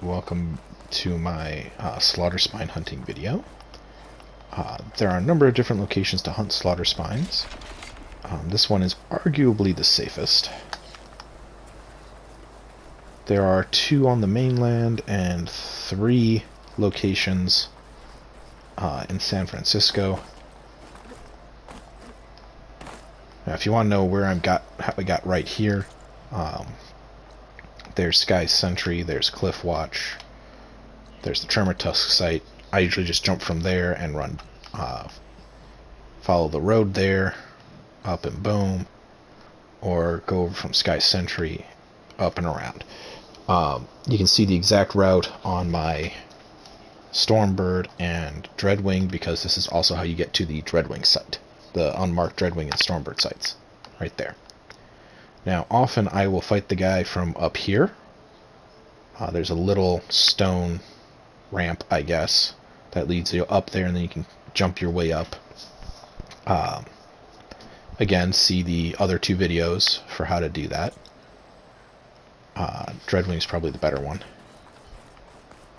welcome to my Slaughterspine hunting video. There are a number of different locations to hunt Slaughterspines. This one is arguably the safest. There are 2 on the mainland and 3 locations in San Francisco. Now, if you want to know where how I got right here, there's Sky Sentry, there's Cliff Watch, there's the Tremor Tusk site. I usually just jump from there and run, follow the road there, up and boom, or go over from Sky Sentry up and around. You can see the exact route on my Stormbird and Dreadwing, because this is also how you get to the Dreadwing site, the unmarked Dreadwing and Stormbird sites, right there. Now, often I will fight the guy from up here. There's a little stone ramp, I guess, that leads you up there, and then you can jump your way up. Again, see the other 2 videos for how to do that. Dreadwing's probably the better one.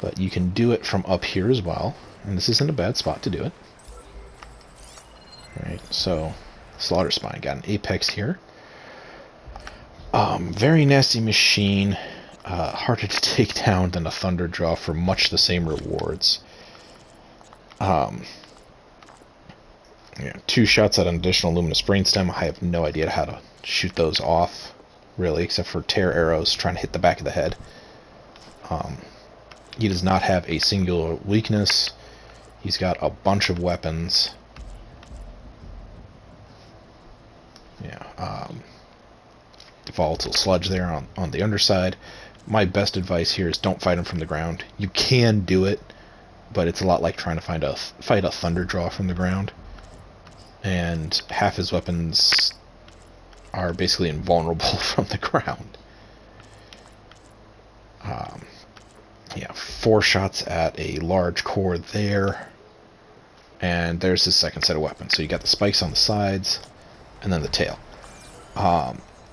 But you can do it from up here as well, and this isn't a bad spot to do it. Alright, so Slaughterspine got an apex here. Very nasty machine, harder to take down than a Thunderjaw for much the same rewards. 2 shots at an additional Luminous Brainstem. I have no idea how to shoot those off, really, except for tear arrows trying to hit the back of the head. He does not have a singular weakness. He's got a bunch of weapons. Volatile Sludge there on the underside. My best advice here is don't fight him from the ground. You can do it, but it's a lot like trying to fight a Thunderjaw from the ground. And half his weapons are basically invulnerable from the ground. 4 shots at a large core there. And there's his second set of weapons. So you got the spikes on the sides, and then the tail.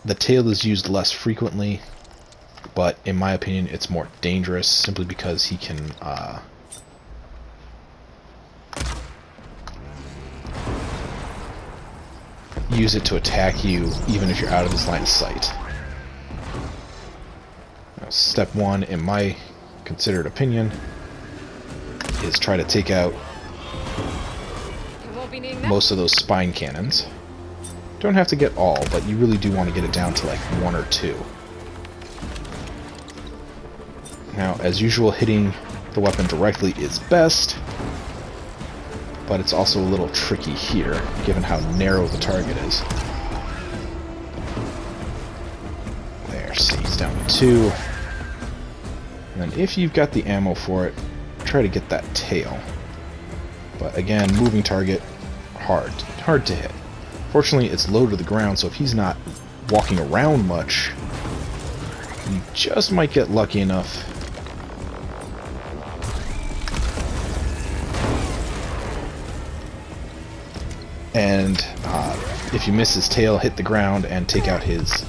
The tail is used less frequently, but in my opinion it's more dangerous simply because he can use it to attack you even if you're out of his line of sight. Now, step 1, in my considered opinion, is try to take out most of those spine cannons. Don't have to get all, but you really do want to get it down to like 1 or 2. Now, as usual, hitting the weapon directly is best, but it's also a little tricky here, given how narrow the target is. There, see, he's down to 2. And then if you've got the ammo for it, try to get that tail. But again, moving target, hard to hit. Fortunately, it's low to the ground, so if he's not walking around much, you just might get lucky enough. And if you miss his tail, hit the ground and take out his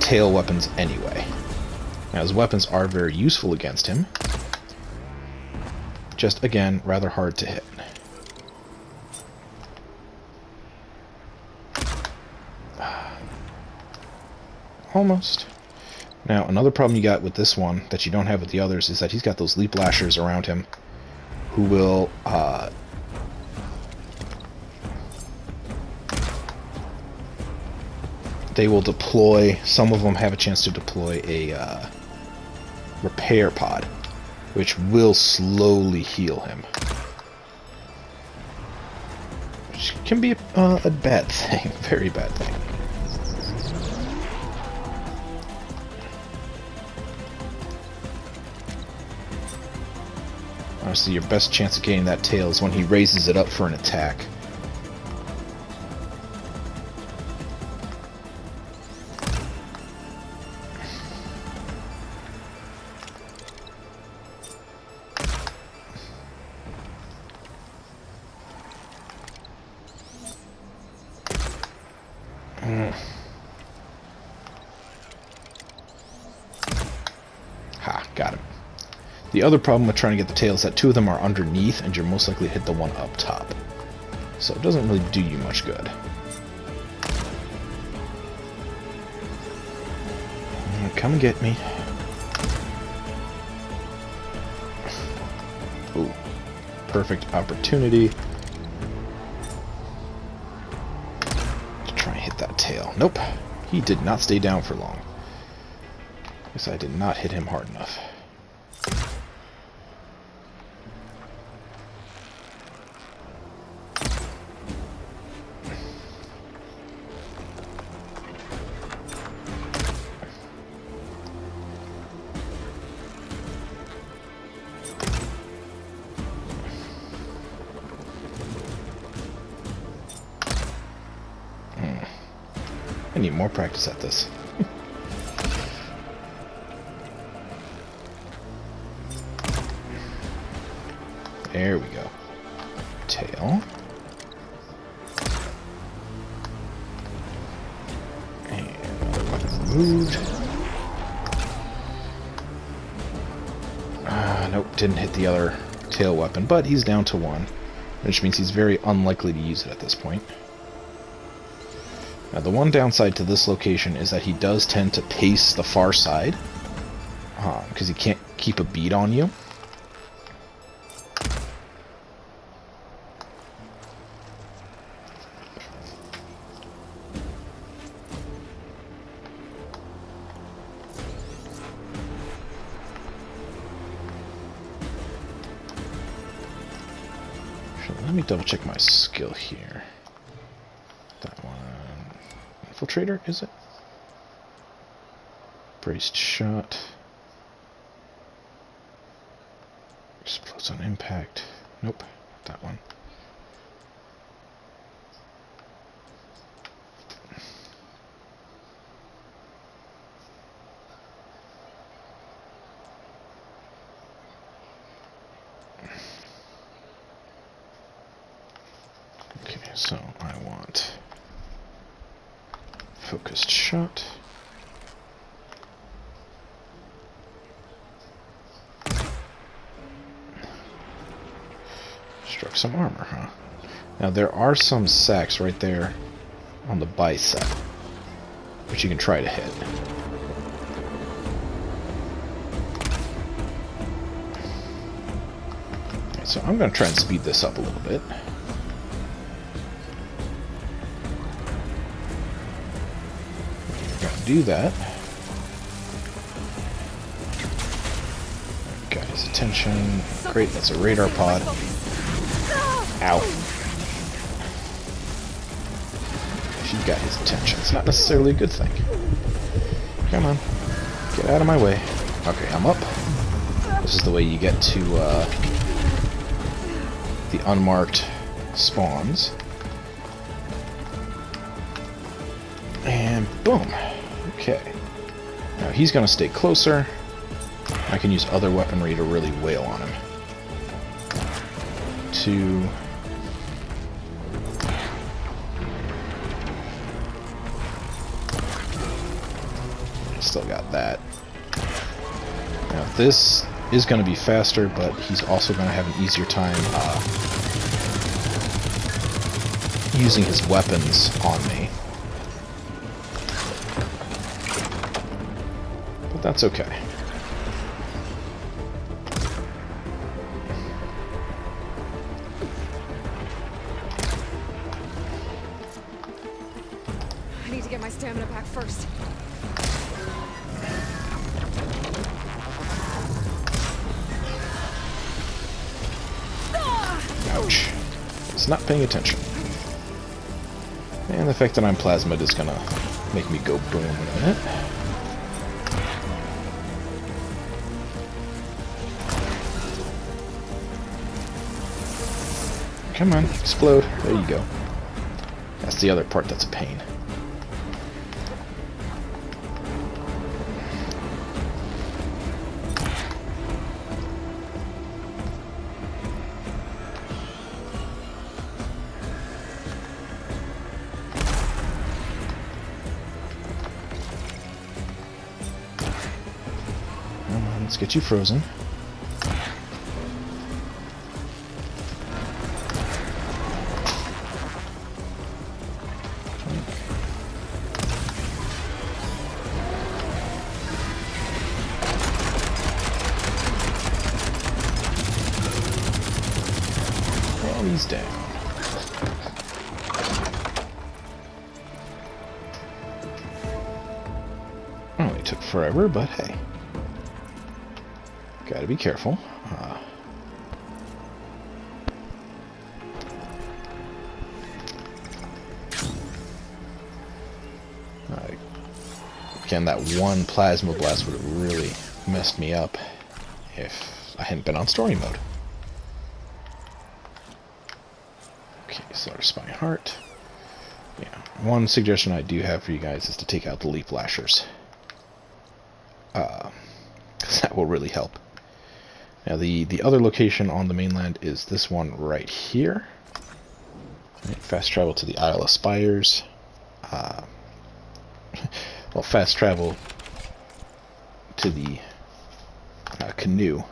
tail weapons anyway. Now, his weapons are very useful against him. Just, again, rather hard to hit. Almost. Now, another problem you got with this one that you don't have with the others is that he's got those leap lashers around him who will they will deploy. Some of them have a chance to deploy a repair pod, which will slowly heal him. Which can be a bad thing, very bad thing. Honestly, your best chance of getting that tail is when he raises it up for an attack. The other problem with trying to get the tail is that two of them are underneath, and you're most likely to hit the one up top. So it doesn't really do you much good. Come and get me. Ooh, perfect opportunity to try and hit that tail. Nope, he did not stay down for long. Guess I did not hit him hard enough. I need more practice at this. There we go. Tail. And another one removed. Nope, didn't hit the other tail weapon, but he's down to one, which means he's very unlikely to use it at this point. Now, the one downside to this location is that he does tend to pace the far side, because he can't keep a bead on you. Let me double check my skill here. That one. Infiltrator, is it? Braced shot. Explodes on impact. Nope, that one. Okay, so I want focused shot. Struck some armor, huh? Now there are some sacks right there on the bicep, which you can try to hit. Okay, so I'm going to try and speed this up a little bit. Do that. Got his attention. Great, that's a radar pod. Ow. If you got his attention, it's not necessarily a good thing. Come on. Get out of my way. Okay, I'm up. This is the way you get to the unmarked spawns. And boom. Okay. Now he's going to stay closer. I can use other weaponry to really wail on him. 2. Still got that. Now this is going to be faster, but he's also going to have an easier time using his weapons on me. That's okay. I need to get my stamina back first. Ouch. It's not paying attention. And the fact that I'm plasmid is gonna make me go boom in a minute. Come on, explode. There you go. That's the other part that's a pain. Come on, let's get you frozen. He's down. Oh, it took forever, but hey. Gotta be careful. Again, that one plasma blast would have really messed me up if I hadn't been on story mode. Okay, Slaughterspine Heart. Yeah, one suggestion I do have for you guys is to take out the leaf lashers. Because that will really help. Now, the other location on the mainland is this one right here. Right, fast travel to the Isle of Spires. Well, fast travel to the canoe.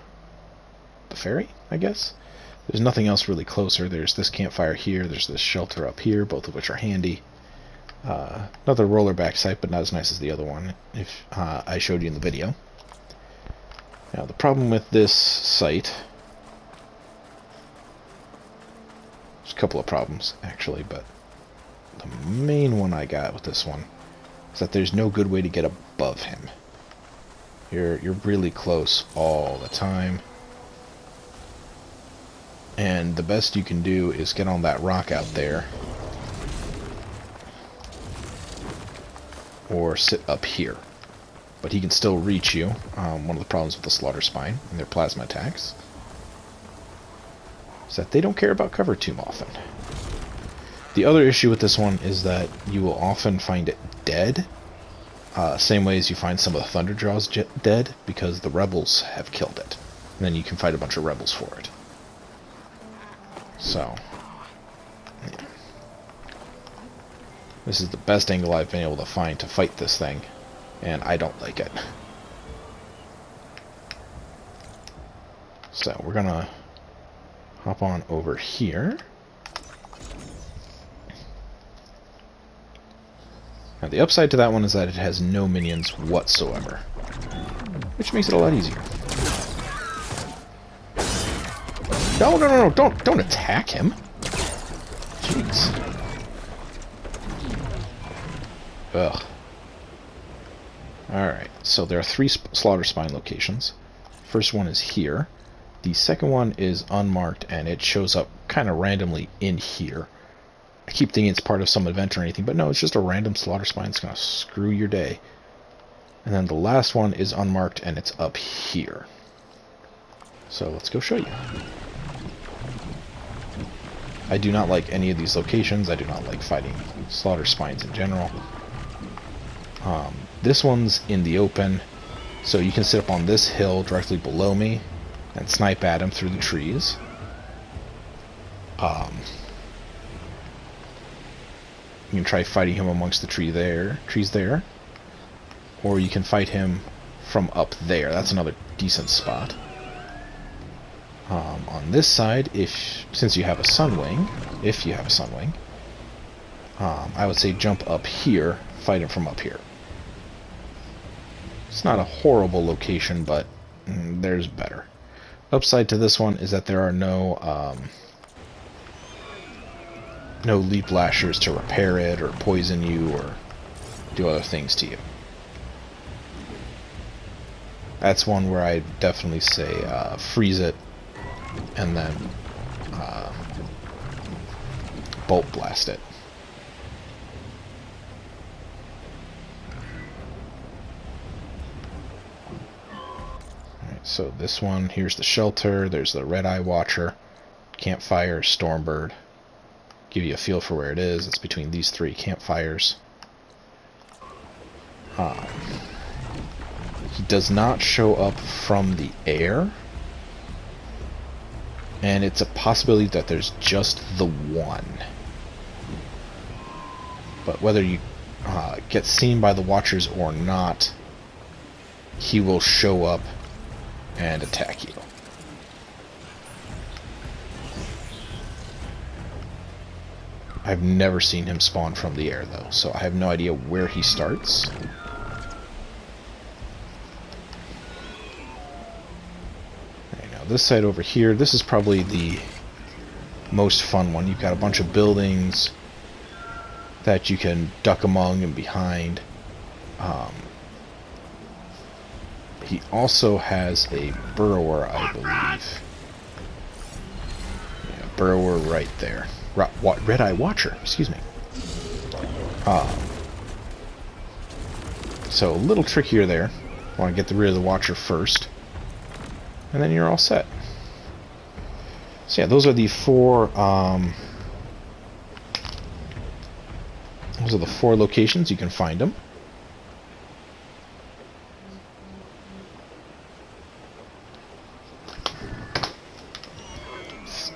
The ferry, I guess? There's nothing else really closer. There's this campfire here. There's this shelter up here, both of which are handy. Another rollerback site, but not as nice as the other one, if I showed you in the video. Now, the problem with this site... There's a couple of problems, actually, but the main one I got with this one is that there's no good way to get above him. You're really close all the time. And the best you can do is get on that rock out there. Or sit up here. But he can still reach you. One of the problems with the Slaughterspine and their plasma attacks is that they don't care about cover too often. The other issue with this one is that you will often find it dead. Same way as you find some of the Thunderjaws dead, because the rebels have killed it. And then you can fight a bunch of rebels for it. So, yeah. This is the best angle I've been able to find to fight this thing, and I don't like it. So, we're gonna hop on over here. Now, the upside to that one is that it has no minions whatsoever, which makes it a lot easier. No, don't attack him. Jeez. Ugh. Alright, so there are 3 Slaughterspine locations. First one is here. The second one is unmarked, and it shows up kind of randomly in here. I keep thinking it's part of some event or anything, but no, it's just a random Slaughterspine that's going to screw your day. And then the last one is unmarked, and it's up here. So let's go show you. I do not like any of these locations. I do not like fighting Slaughterspines in general. This one's in the open, so you can sit up on this hill directly below me and snipe at him through the trees. You can try fighting him amongst the trees there, or you can fight him from up there. That's another decent spot. On this side, since you have a Sunwing, I would say jump up here, fight him from up here. It's not a horrible location, but there's better. Upside to this one is that there are no leap lashers to repair it, or poison you, or do other things to you. That's one where I definitely say freeze it, and then bolt blast it. Alright, so this one, here's the shelter, there's the Red Eye Watcher, Campfire, Stormbird. Give you a feel for where it is. It's between these 3 campfires. He does not show up from the air. And it's a possibility that there's just the one. But whether you get seen by the Watchers or not, he will show up and attack you. I've never seen him spawn from the air, though, so I have no idea where he starts. Right, now this side over here, this is probably the most fun one. You've got a bunch of buildings that you can duck among and behind. He also has a burrower, I believe. Yeah, burrower right there. Red-Eye Watcher, excuse me. So a little trickier there. Want to get rid of the Watcher first, and then you're all set. So yeah, those are the four. Those are the four locations you can find them.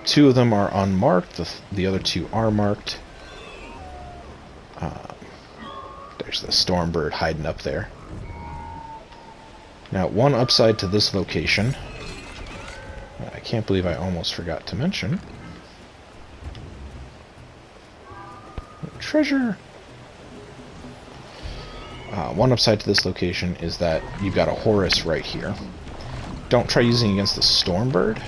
Two of them are unmarked. The other two are marked. There's the Stormbird hiding up there. Now, one upside to this location, I can't believe I almost forgot to mention. Treasure! One upside to this location is that you've got a Horus right here. Don't try using against the Stormbird.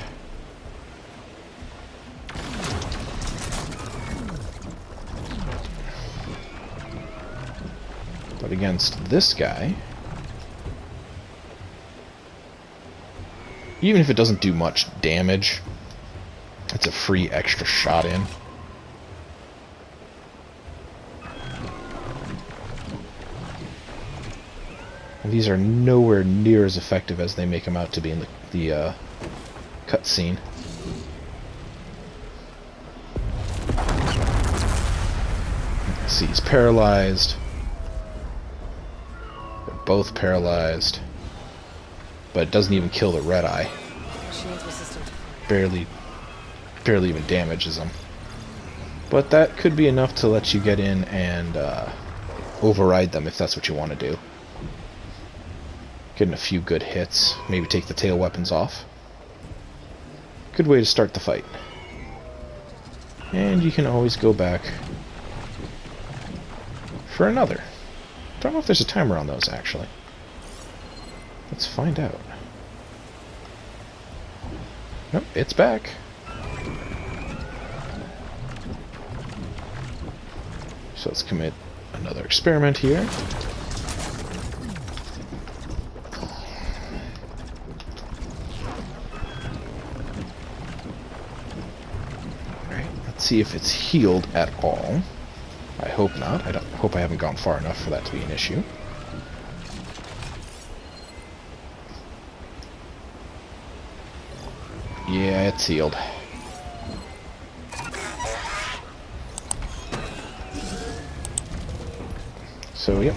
But against this guy, even if it doesn't do much damage, it's a free extra shot in. And these are nowhere near as effective as they make them out to be in the cutscene. See, he's paralyzed. They're both paralyzed. But it doesn't even kill the Red-Eye. Barely even damages them. But that could be enough to let you get in and override them if that's what you want to do. Getting a few good hits. Maybe take the tail weapons off. Good way to start the fight. And you can always go back for another. Don't know if there's a timer on those, actually. Let's find out. Nope, it's back. So let's commit another experiment here. Alright, let's see if it's healed at all. I hope not. I hope I haven't gone far enough for that to be an issue. Yeah, it's healed. So, yep.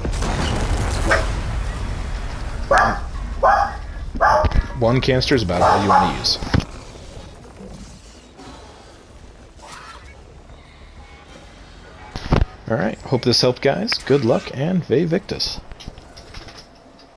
One canister is about all you want to use. Alright, hope this helped, guys. Good luck, and Ve Victus.